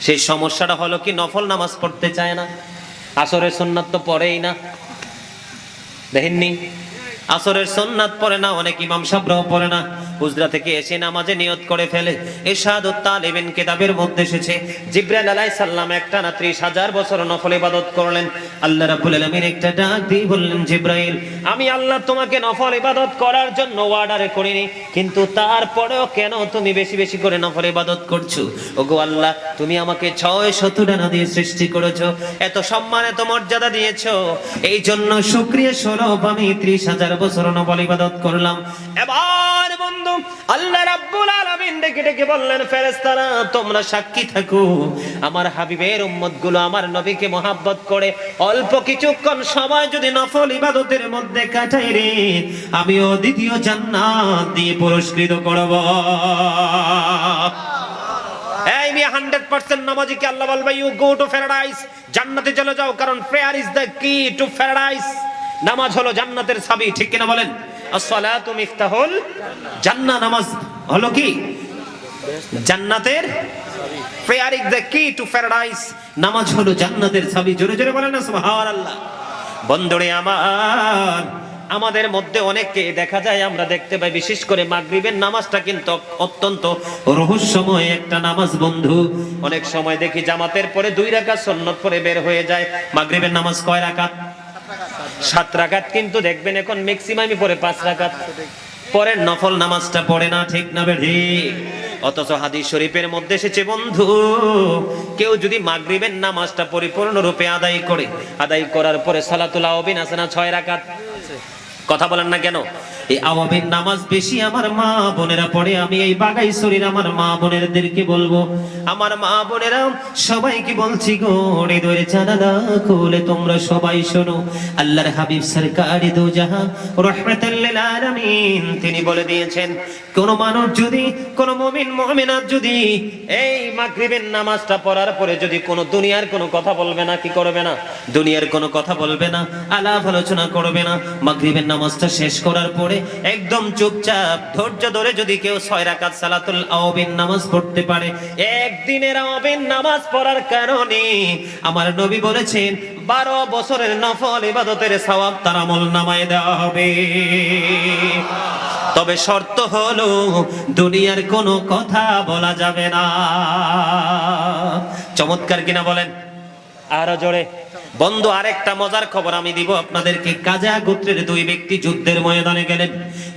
সেই সমস্যাটা হলো কি নফল নামাজ পড়তে চায় না। আসরের সুন্নাত তো পড়েই না, দেখেননি? আসরের সুন্নাত পড়ে না, অনেক ইমাম সাহেবরাও পড়ে না। হুজরা থেকে এসে নামাজে নিয়ত করে ফেলে। ইরশাদুত তালিবিন কিতাবের মধ্যে এসেছে জিবরাইল আলাইহিস সালাম একটানা ৩০,০০০ বছর নফল ইবাদত করলেন। আল্লাহ রাব্বুল আলামিন একটা ডাক দিয়ে বললেন, জিবরাইল আমি আল্লাহ তোমাকে নফল ইবাদত করার জন্য অর্ডার করিনি, কিন্তু তারপরেও কেন তুমি বেশি বেশি করে নফল ইবাদত করছো? ওগো আল্লাহ, তুমি আমাকে ৬ ডানা দিয়ে সৃষ্টি করেছো, এত সম্মান এত মর্যাদা দিয়েছো, এই জন্য শুকরিয়া স্বরূপ আমি ৩০,০০০ বছর নফল ইবাদত করলাম। এবার বন্ধু আল্লাহ রাব্বুল আলামিন ডেকে ডেকে বললেন, ফেরেশতারা তোমরা সাক্ষী থাকো, আমার হাবিবের উম্মতগুলো আমার নবীকে মহব্বত করে অল্প কিছুক্ষণ সময় যদি নফল ইবাদতের মধ্যে কাটাই রে, আমিও দ্বিতীয় জান্নাত দিয়ে পুরস্কৃত করব। এই মিয়া 100% নামাজিকে আল্লাহ বলবে ইউ গো টু প্যারাডাইস, জান্নাতে চলে যাও, কারণ প্রেয়ার ইজ দ্য কি টু প্যারাডাইস। নামাজ হলো জান্নাতের চাবি, ঠিক কিনা বলেন? আসসালাতু মিফতাহুল জান্নাহ, নামাজ হলো কি জান্নাতের, প্রেয়ার ইজ দ্য কি টু প্যারাডাইস, নামাজ হলো জান্নাতের চাবি। জোরে জোরে বলেন না সুবহানাল্লাহ। বন্ধুরে আমার, আমাদের মধ্যে অনেককে দেখা যায়, আমরা দেখতে পাই বিশেষ করে মাগরিবের নামাজটা কিন্তু অত্যন্ত রহস্যময় একটা নামাজ বন্ধু। অনেক সময় দেখি জামাতের পরে 2 রাকাত সুন্নাত পরে বের হয়ে যায়। মাগরিবের নামাজ কয় রাকাত? 7 রাকাত, কিন্তু দেখবেন এখন ম্যাক্সিমামই পরে 5 রাকাত, পরে নফল নামাজটা পড়ে না, ঠিক না ঠিক? অথচ হাদিস শরীফের মধ্যে এসেছে বন্ধু, কেউ যদি মাগরিবের নামাজটা পরিপূর্ণরূপে আদায় করে, আদায় করার পরে সালাতুল আওয়াবিন আছে না 6 রাকাত, কথা বলেন না কেন? এই আওয়াবিন নামাজ বেশি আমার মা বোনেরা পড়ে। আমি এই বাগাইছড়ির আমার মা বোনেরদেরকে বলবো, আমার মা বোনেরা সবাইকে বলছি গো, হৃদয়ের জানালা খুলে তোমরা সবাই শোনো। আল্লাহর হাবিব সরকারি দো জাহান রাহমাতুল লিল আলামিন তিনি বলে দিয়েছেন, কোন মানুষ যদি, কোন মুমিন মুমিনাত যদি এই মাগরিবের নামাজটা পড়ার পরে যদি কোনো দুনিয়ার কোনো কথা বলবে না, কি করবে না? দুনিয়ার কোনো কথা বলবে না, আলাপ আলোচনা করবে না। মাগরিবের নামাজটা শেষ করার পরে একদম চুপচাপ ধৈর্য ধরে যদি কেউ 6 রাকাত সালাতুল আওয়াবিন নামাজ পড়তে পারে, একদিনের আওয়াবিন নামাজ পড়ার কারণে আমার নবী বলেছেন 12 বছরের নফল ইবাদতের সওয়াব তার আমলনামায় দেওয়া হবে। তবে শর্ত হলো দুনিয়ার কোনো কথা বলা যাবে না। চমৎকার কিনা বলেন? আরো জোরে। বন্ধু আরেকটা মজার খবর আমি দিব আপনাদেরকে। কাজা গোত্রের 2 ব্যক্তি যুদ্ধের ময়দানে গেলেন।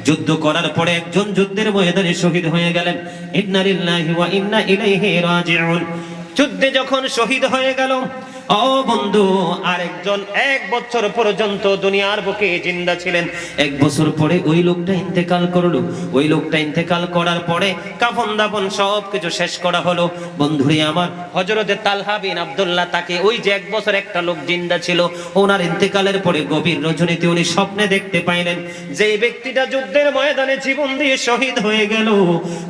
যুদ্ধ করার পরে একজন যুদ্ধের ময়দানে শহীদ হয়ে গেলেন। ইন্না লিল্লাহি ওয়া ইন্না ইলাইহি রাজিউন। যুদ্ধে যখন শহীদ হয়ে গেল, ও বন্ধু আরেকজন 1 বছর পর্যন্ত দুনিয়ার বুকে জিন্দা ছিলেন। 1 বছর পরে ওই লোকটা ইন্তেকাল করলো। ওই লোকটা ইন্তেকাল করার পরে কাফন দাফন সব কিছু শেষ করা হলো। বন্ধুরে আমার, হযরতে তালহা বিন আব্দুল্লাহ, তাকে ওই যে 1 বছর একটা লোক জিন্দা ছিল, ওনার ইন্তেকালের পরে গভীর রজনীতে উনি স্বপ্নে দেখতে পাইলেন যে এই ব্যক্তিটা যুদ্ধের ময়দানে জীবন দিয়ে শহীদ হয়ে গেল,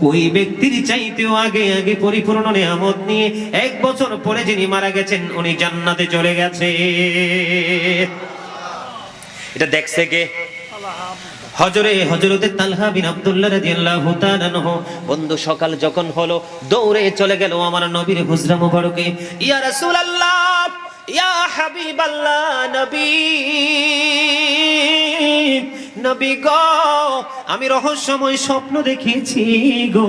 ওই ব্যক্তির চাইতেও আগে আগে পরিপূর্ণ নিয়ামত নিয়ে 1 বছর পরে যিনি মারা গেছেন উনি জান্নাতে চলে গেছে। এটা দেখছে কে? হযরতে তালহা বিন আব্দুল্লাহ রাদিয়াল্লাহু তাআলা আনহু। বন্ধু সকাল যখন হলো দৌড়ে চলে গেল আমার নবীর হুজরা মুবারকে। ইয়া রাসূলুল্লাহ, ইয়া হাবিবাল্লাহ, নবী গো, আমি রহস্যময় স্বপ্ন দেখেছি গো,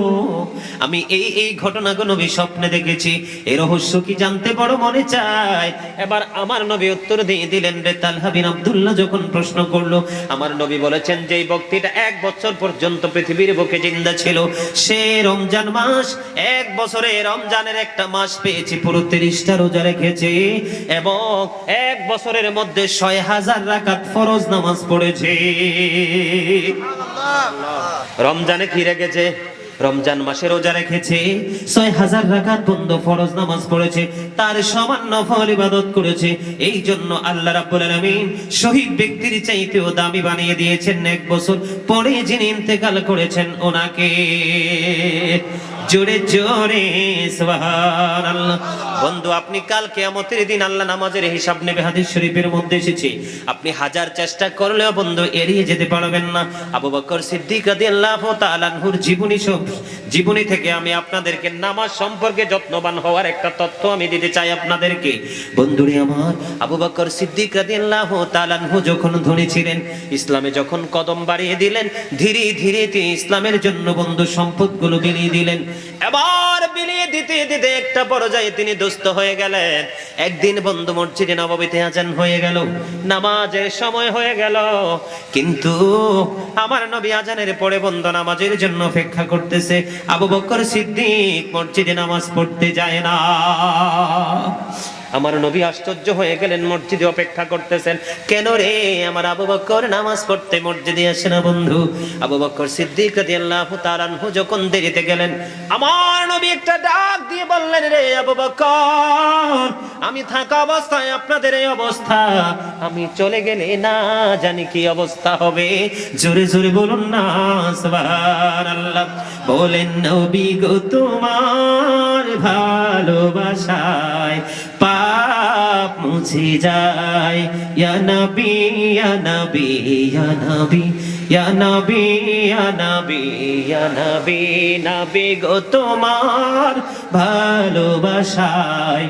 আমি এই ঘটনাগুলো নবী স্বপ্নে দেখেছি, এই রহস্য কি জানতে বড় মনে চায়। এবার আমার নবী উত্তর দিয়ে দিলেন রে তালহা বিন আব্দুল্লাহ যখন প্রশ্ন করলো, আমার নবী বলেছেন যে এই ব্যক্তিটা 1 বছর পর্যন্ত পৃথিবীর বুকে জিন্দা ছিল, সে রমজান মাস, 1 বছরে রমজানের একটা মাস পেয়েছি, পুরো 30টা রোজা রেখেছে এবং 1 বছরের মধ্যে 6000 রাকাত ফরজ নামাজ পড়েছে। রমজানে কি রেখেছে? রমজান মাসে রোজা রেখেছে, 6000 রাকাত বন্ধ ফরজ নামাজ পড়েছে, তার সমান নফল ইবাদত করেছে। এই জন্য আল্লাহ রাব্বুল আলামিন শহীদ ব্যক্তির চাইতেও দামি বানিয়ে দিয়েছেন 1 বছর পরে যিনি ইন্তেকাল করেছেন ওনাকে। জোরে জোরে সুবহানাল্লাহ। বন্ধু আপনি কাল কিয়ামতের দিন আল্লাহ নামাজের হিসাব নেবে, হাদিস শরীফের মধ্যে এসেছে। আপনি হাজার চেষ্টা করলেও বন্ধু এড়িয়ে যেতে পারবেন না। আবু বকর সিদ্দিক রাদিয়াল্লাহু তাআলা আনহুর জীবনী থেকে আমি আপনাদেরকে নামাজ সম্পর্কে যত্নবান হওয়ার একটা তথ্য আমি দিতে চাই আপনাদেরকে। বন্ধুরে আমার, আবু বকর সিদ্দিক রাদিয়াল্লাহু তাআলা আনহু যখন ধনী ছিলেন, ইসলামে যখন কদম বাড়িয়ে দিলেন, ধীরে ধীরে তিনি ইসলামের জন্য বন্ধু সম্পদগুলো বিলিয়ে দিলেন। এবার বিলিয়ে দিতে দিতে একটা পর্যায়ে তিনি দুস্থ হয়ে গেলেন। একদিন বন্ধু মসজিদে নববীতে আজান হয়ে গেল, নামাজের সময় হয়ে গেল, কিন্তু আমার নবী আজানের পরে বন্ধু নামাজের জন্য অপেক্ষা করতেছে। আবু বকর সিদ্দিক মসজিদে নামাজ পড়তে যায় না। আমার নবী আশ্চর্য হয়ে গেলেন, মসজিদে অপেক্ষা করতেছেন, কেন রে আমার আবু বকর নামাজ পড়তে মসজিদে আসে না বন্ধু? আবু বকর সিদ্দিক রাদিয়াল্লাহু তাআলা আনহু যখন দেরিতে গেলেন, আমার নবী একটা ডাক দিয়ে বললেন, রে আবু বকর, আমি থাকা অবস্থায় আপনাদের এই অবস্থা, আমি চলে গেলে না জানি কি অবস্থা হবে। জোরে জোরে বলুন না সুবহানাল্লাহ। বলেন নবী গো তোমার ভালোবাসায় পাপ মুছে যায়, ইয়া নবী ইয়া নবী ইয়া নবী ইয়া নবী ইয়া নবী ইয়া নবী, নবী গো তোমার ভালোবাসায়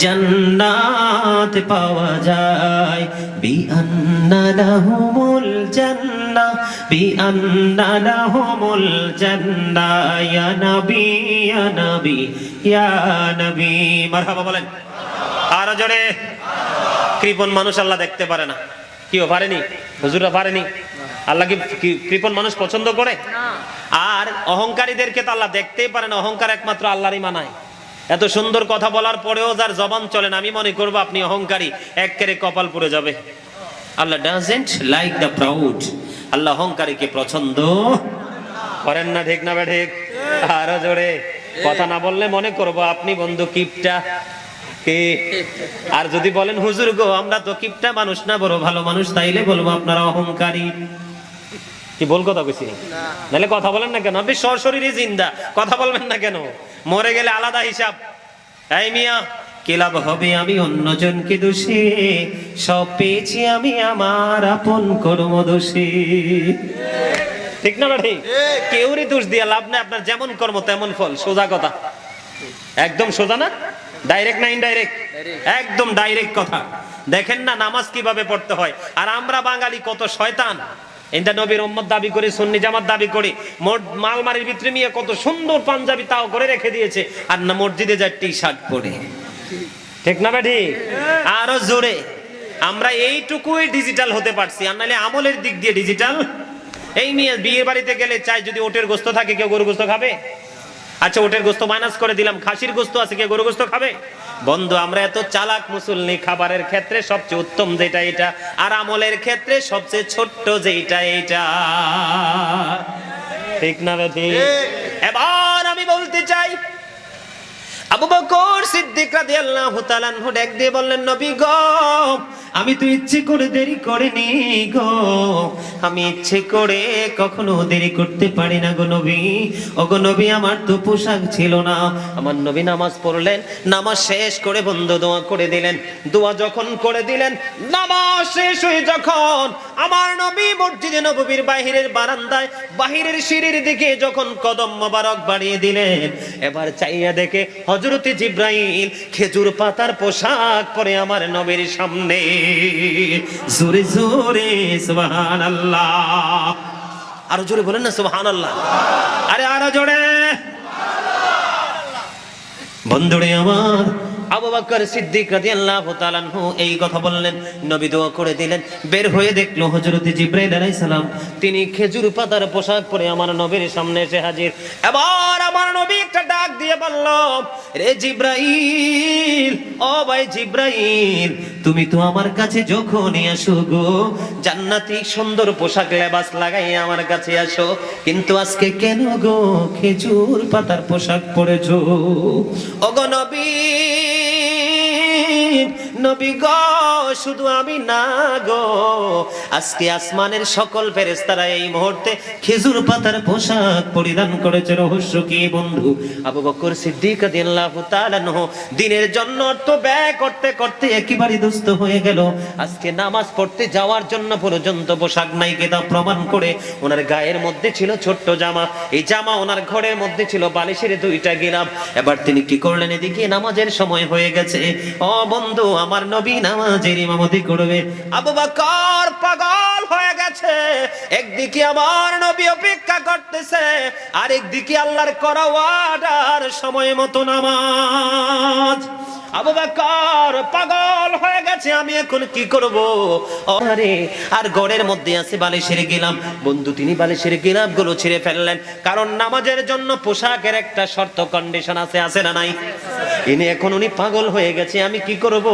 জান্নাত পাওয়া যায়, বিআন্না লাহুমুল জান্নাহ বিআন্না লাহুমুল জান্নাহ, ইয়া নবী ইয়া নবী ইয়া নবী। মারহাবা বলেন আর জোরে। কৃপণ মানুষ আল্লাহ দেখতে পারে না। কি পারেনি? হুজুররা পারেনি? আল্লাহ কি কৃপণ মানুষ পছন্দ করে? আর অহংকারীদেরকে তো আল্লাহ দেখতেই পারে না। অহংকার একমাত্র আল্লাহরই মানায়। এত সুন্দর কথা বলার পরেও যার জবান চলে না, আমি মনে করবো আপনি অহংকারী, একেবারে কপাল পুড়ে যাবে। আল্লাহ ডাজন্ট লাইক দ্য প্রাউড। আল্লাহ অহংকারীকে পছন্দ করেন না, ঠিক না ঠিক? আরো জোরে। কথা না বললে মনে করবো আপনি বন্ধু কিপটা। আর যদি বলেন হুজুর গো আমরা তো কিপটা মানুষ না, বড় ভালো মানুষ, তাইলে বলবো আপনারা অহংকারী। কি ভুল কথা কইছি? নাহলে কথা বলেন না কেন? আপনি সশরীরে জিন্দা, কথা বলবেন না কেন? মরে গেলে আলাদা হিসাব। এই মিয়া কি লাভ হবে আমি অন্যজনকে দোষে, সব পেয়েছি আমি আমার আপন কর্ম দোষে। ঠিক না ঠিক? কেউরই দোষ দিয়ে লাভ নাই, আপনার যেমন কর্ম তেমন ফল। সোজা কথা, একদম সোজা না? ডাইরেক্ট না ইনডাইরেক্ট? একদম ডাইরেক্ট কথা। দেখেন না নামাজ কিভাবে পড়তে হয়। আর আমরা বাঙালি কত শয়তান। এটা নবীর উম্মত দাবি করে, সুন্নি জামাত দাবি করে, মালমারির ভিতরে নিয়ে কত সুন্দর পাঞ্জাবি তাও করে রেখে দিয়েছে, আর না মসজিদে যায় টি শার্ট পরে। ঠিক না বেঠি? আরো জোরে। আমরা এইটুকুই ডিজিটাল হতে পারছি, আর নাহলে আমলের দিক দিয়ে ডিজিটাল। এই নিয়ে বিয়ের বাড়িতে গেলে চাই যদি ওটের গোস্ত থাকে, কেউ গরু গোস্ত খাবে? আচ্ছা ওটের গোস্ত মাইনাস করে দিলাম, খাসির গোস্ত আছে, কেউ গরু গোস্ত খাবে? বন্ধু আমরা এত চালাক মুসল্লি, খাবারের ক্ষেত্রে সবচেয়ে উত্তম যেটা এটা, আর আমলের ক্ষেত্রে সবচেয়ে ছোট্ট যেটা এইটা। ঠিক না বেঠি? এবার আমি বলতে চাই, আবু বকর সিদ্দিক রাদিয়াল্লাহু তাআলা আনহু ডাক দিয়ে বললেন, নবী গো আমি তো ইচ্ছে করে দেরি করিনি গো, আমি ইচ্ছে করে কখনো দেরি করতে পারি না গো নবী। ও গো নবী আমার তো পোশাক ছিল না। আমার নবী নামাজ পড়লেন, নামাজ শেষ করে বন্ধু দোয়া করে দিলেন। দোয়া যখন করে দিলেন, নামাজ শেষ হয়ে যখন আমার নবী মসজিদে নববীর বাহিরের বারান্দায় বাহিরের সিঁড়ির দিকে যখন কদম মোবারক বাড়িয়ে দিলেন, এবার চাইয়া দেখে হযরতে জিবরাইল খেজুর পাতার পোশাক পরে আমার নবীর সামনে। জোরে জোরে সুবহানাল্লাহ। আরো জোরে বলেন না সুবহানাল্লাহ। আরে আরো জোরে। বন্ধুরে আমার, আবু বকর সিদ্দিক রাদিয়াল্লাহু তাআলা আনহু এই কথা বললেন, নবী দোয়া করে দিলেন। বের হয়ে দেখলো হযরত জিবরাইল আলাইহিস সালাম তিনি খেজুর পাতার পোশাক পরে আমার নবীর সামনে এসে হাজির। এবার আমার নবী একটা ডাক দিয়ে বলল, রে জিবরাইল, ও ভাই জিবরাইল, তুমি তো আমার কাছে যখনই আসো গো জান্নাতি সুন্দর পোশাক লেবাস লাগাই আমার কাছে আসো, কিন্তু আজকে কেন গো খেজুর পাতার পোশাক পরেছো? ওগো নবী, নবী গো শুধু আমি না গো, আজকে আসমানের সকল ফেরেশতারা এই মুহূর্তে খেজুর পাতার পোশাক পরিধান করেছে। রহস্য কি বন্ধু? আবু বকর সিদ্দিক রাদিয়াল্লাহু তাআলা দিনের জন্য অর্থ ব্যয় করতে করতে একেবারে দুস্থ হয়ে গেল। আজকে নামাজ পড়তে যাওয়ার জন্য পর্যন্ত পোশাক নাই। কেতা প্রমাণ করে ওনার গায়ের মধ্যে ছিল ছোট্ট জামা, এই জামা ওনার ঘরের মধ্যে ছিল বালিশের দুইটা গিলাফ। এবার তিনি কি করলেন? এদিকে নামাজের সময় হয়ে গেছে। ও বন্ধু, আমার নবী নামাজের ইমামতি করবে। আবু বকর পাগল হয়ে গেছে। একদিকে আমার নবী অপেক্ষা করতেছে, আর একদিকে আল্লাহর করা ওয়ার্ডার সময় মতো নামাজ। আবু বকর পাগল হয়ে গেছে, আমি এখন কি করব? আরে আর ঘরের মধ্যে আছে বালিশের গিলাফ। বন্ধু, তিনি বালিশের গিলাফ গুলো ছিঁড়ে ফেললেন, কারণ নামাজের জন্য পোশাকের একটা শর্ত কন্ডিশন আছে, আছে না নাই? ইনি এখন উনি পাগল হয়ে গেছে, আমি কি করব?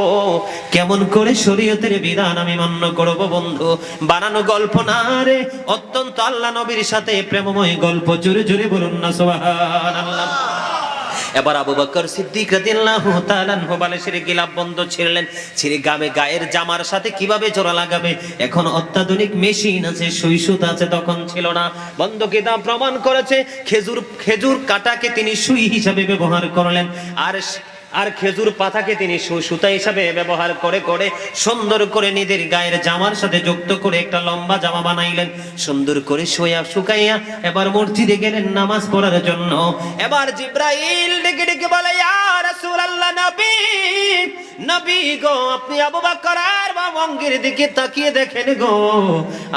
কেমন করে শরীয়তের বিধান আমি মান্য করব? বন্ধু, বানানো গল্প না রে, অত্যন্ত আল্লাহ নবীর সাথে প্রেমময় গল্প। জোরে জোরে বলুন না সুবহানাল্লাহ। এবার আবু বকর সিদ্দিক রাদিয়াল্লাহু তাআলা বালিশের গিলাফ বন্ধ ছিঁড়লেন। ছিঁড়ে গায়ের জামার সাথে কিভাবে জোড়া লাগাবে? এখন অত্যাধুনিক মেশিন আছে, সুই সুতা আছে, তখন ছিল না। বন্ধ কিতাব প্রমাণ করেছে খেজুর কাটাকে তিনি সুই হিসাবে ব্যবহার করলেন, আর খেজুর পাতাকে তিনি সুতা হিসাবে ব্যবহার করে করে সুন্দর করে নিজের গায়ের জামার সাথে যুক্ত করে একটা লম্বা জামা বানাইলেন। সুন্দর করে শুকাইয়া এবার মসজিদে গেলেন নামাজ পড়ার জন্য। এবার জিব্রাইল ডেকে ডেকে বলে, ইয়া রাসূলুল্লাহ, নবী গো, আপনি আবু বকরের অঙ্গের দিকে তাকিয়ে দেখেন গো,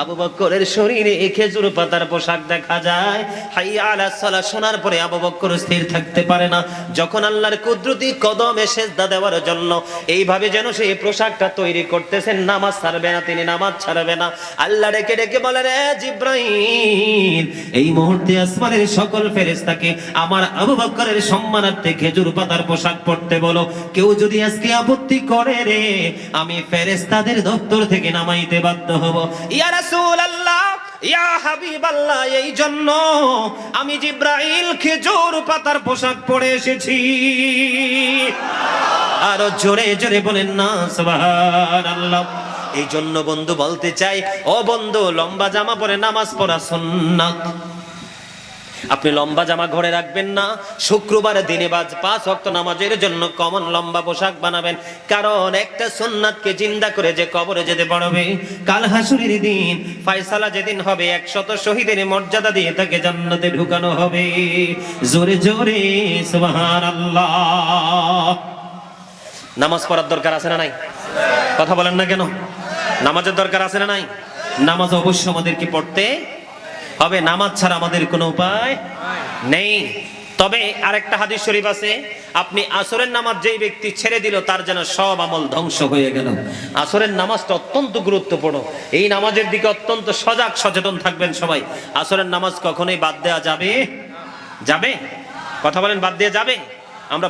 আবু বকরের শরীরে খেজুর পাতার পোশাক দেখা যায়। হাইয়া আলাস সালাহ শোনার পরে আবু বকর স্থির থাকতে পারে না। যখন আল্লাহর কুদরতি কদমে সেজদা দেওয়ার জন্য এইভাবে যেন সেই পোশাকটা তৈরি করতেছেন, নামাজ ছাড়বে না, তিনি নামাজ ছাড়বে না। আল্লাহ ডেকে ডেকে বলে, রে জিব্রাইল, এই মুহূর্তে আসমানের সকল ফেরেশতাকে আমার আবু বকরের সম্মানার্থে খেজুর পাতার পোশাক পরতে বলো। কেউ যদি আজকে আপত্তি করে রে, আমি ফেরেশতাদের দপ্তর থেকে নামাইতে বাধ্য হব। ইয়া রাসূলুল্লাহ, ইয়া হাবিবাল্লাহ, এই জন্য আমি জিব্রাইল খেজুর পাতার পোশাক পরে এসেছি। আরো জোরে জোরে বলেন না সুবহানাল্লাহ। এই জন্য বন্ধু বলতে চাই, ও বন্ধু, লম্বা জামা পরে নামাজ পড়া সুন্নাত। আপনি লম্বা জামা ঘরে রাখবেন না, শুক্রবার দিনে 5 ওয়াক্ত নামাজের জন্য কমন লম্বা পোশাক বানাবেন। কারণ একটা সুন্নাতকে জিন্দা করে যে কবরে যেতে পারবে, কাল হাসুরের দিন ফয়সালা যেদিন হবে, 100 শহীদের মর্যাদা দিয়ে তাকে জান্নাতে ঢুকানো হবে। জোরে জোরে সুবহানাল্লাহ। নামাজ পড়ার দরকার আছে না নাই? কথা বলেন না কেন? নামাজের দরকার আছে না নাই? নামাজ অবশ্যই আমাদেরকে পড়তে হবে, নামাজ ছাড়া আমাদের কোনো উপায় নেই। তবে আরেকটা হাদিস শরীফ আছে, আপনি আসরের নামাজ যেই ব্যক্তি ছেড়ে দিল, তার যেন সব আমল ধ্বংস হয়ে গেল। আসরের নামাজটা অত্যন্ত গুরুত্বপূর্ণ, এই নামাজের দিকে অত্যন্ত সজাগ সচেতন থাকবেন সবাই। আসরের নামাজ কখনোই বাদ দেওয়া যাবে? কথা বলেন, বাদ দেওয়া যাবে? আমরা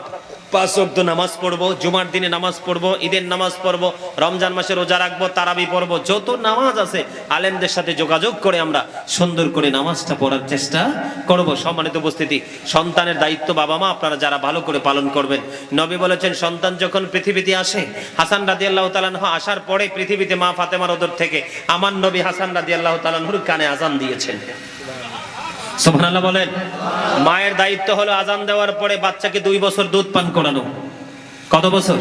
5 ওয়াক্ত নামাজ পড়বো, জুমার দিনে নামাজ পড়বো, ঈদের নামাজ পড়বো, রমজান মাসে রোজা রাখবো, তারাবি পড়বো, যত নামাজ আছে আলেমদের সাথে যোগাযোগ করে আমরা সুন্দর করে নামাজটা পড়ার চেষ্টা করব। সম্মানিত উপস্থিতি, সন্তানের দায়িত্ব বাবা মা আপনারা যারা ভালো করে পালন করবেন। নবী বলেছেন, সন্তান যখন পৃথিবীতে আসে, হাসান রাদিয়াল্লাহু তাআলা আনহু আসার পরে পৃথিবীতে মা ফাতেমার ওদর থেকে আমার নবী হাসান রাদিয়াল্লাহু তাআলা আনহুর কানে আযান দিয়েছেন। সুবহানাল্লাহ বলেন। মায়ের দায়িত্ব হলো আযান দেওয়ার পরে বাচ্চাকে 2 বছর দুধ পান করানো। কত বছর?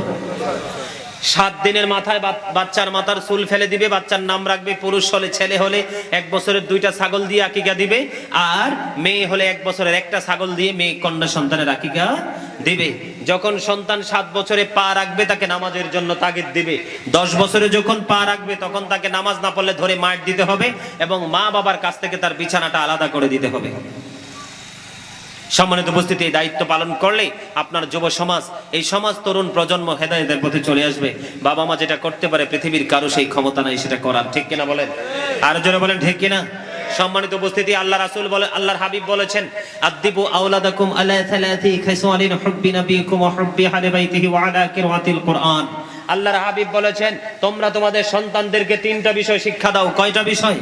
7 দিনের মাথায় বাচ্চার মাথার চুল ফেলে দিবে, বাচ্চার নাম রাখবে, পুরুষ হলে ছেলে হলে 1 বছরের 2টা ছাগল দিয়ে আকিকা দিবে, আর মেয়ে হলে 1 বছরের 1টা ছাগল দিয়ে মেয়ে কন্যা সন্তানের আকিকা দিবে। যখন সন্তান 7 বছরে পা রাখবে, তাকে নামাজের জন্য তাগিদ দিবে। 10 বছরে যখন পা রাখবে, তখন তাকে নামাজ না পড়লে ধরে মার দিতে হবে, এবং মা বাবার কাছ থেকে তার বিছানাটা আলাদা করে দিতে হবে। সম্মানিত উপস্থিতি, এই দায়িত্ব পালন করলে আপনার যুব সমাজ, এই সমাজ, তরুণ প্রজন্ম হেদায়েতের পথে চলে আসবে। বাবা মা যেটা করতে পারে, পৃথিবীর কারো সেই ক্ষমতা নাই সেটা করার। ঠিক কিনা বলেন? আর জোরে বলেন, ঠিক কিনা? সম্মানিত উপস্থিতি, আল্লাহ রাসূল বলে, আল্লাহর হাবিব বলেছেন, আদিবু আওলাদাকুম আলা সালাতি খাসওয়ালিন হুব্বি নবিয়িকুম ওয়া হুব্বি আহলি বাইতিহি ওয়া আলা কিরাআতিল কুরআন। আল্লাহর হাবিব বলেছেন, তোমরা তোমাদের সন্তানদেরকে 3টা বিষয় শিক্ষা দাও। কয়টা বিষয়?